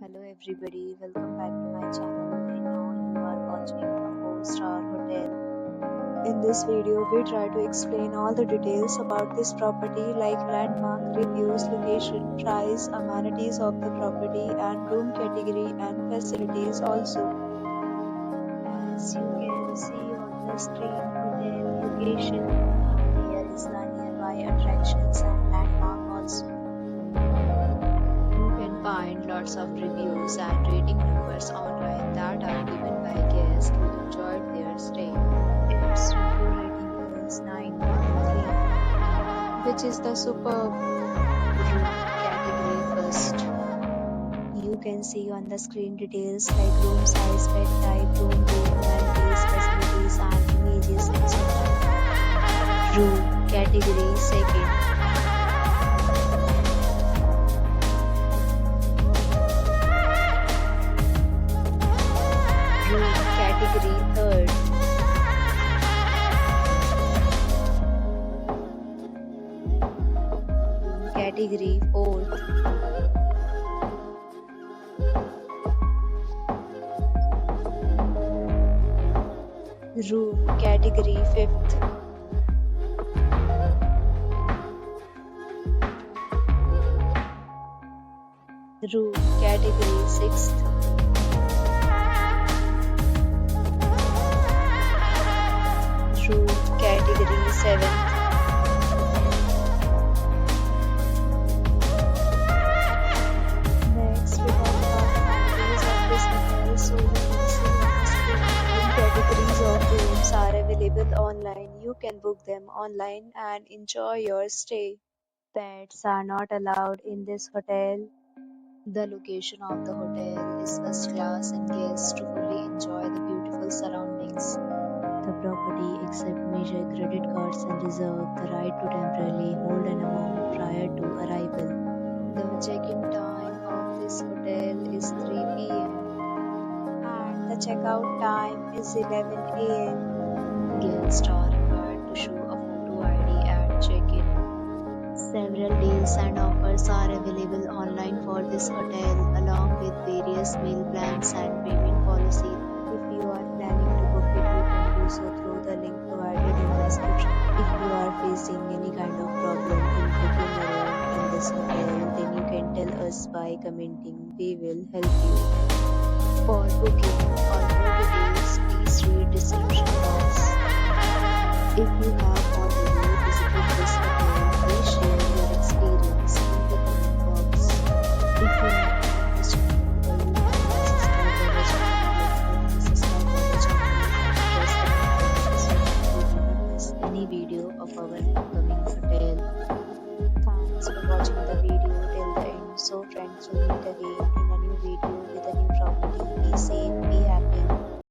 Hello everybody, welcome back to my channel and now you are watching a 4-star hotel. In this video, we try to explain all the details about this property like landmark, reviews, location, price, amenities of the property and room category and facilities also. As you can see on the screen, hotel location and here is the nearby attractions and landmark also. Find lots of reviews and rating numbers online that are given by guests who enjoyed their stay. Its review rating is 9.3, which is the superb. Room category first. You can see on the screen details like room size, bed type, room amenities, facilities and images, etc. Room category second. Category third. Category fourth. Room category fifth. Room category sixth. Room category 7th. Next, we talk about amenities of this hotel. So you can see on the screen, room categories of rooms are available online. You can book them online and enjoy your stay. Pets are not allowed in this hotel. The location of the hotel is first class and guests to fully enjoy the beautiful surroundings. The property accepts major credit cards and reserves the right to temporarily hold an amount prior to arrival. The check-in time of this hotel is 3 p.m. and the checkout time is 11 a.m. Guests are required to show a photo ID at check-in. Several deals and offers are available online for this hotel along with various meal plans and payment policies. If you are planning to book it, you can do so through the link provided in the description. If you are facing any kind of problem in booking a room in this hotel, then you can tell us by commenting. We will help you. For booking or more details, please read description box. If you have already visited this hotel, please share your experience in the comment box. If you like this channel or you want to subscribe our channel, press the notification so that you do not miss any video of our upcoming hotel. Thanks for watching the video till the end. So friends, will meet again.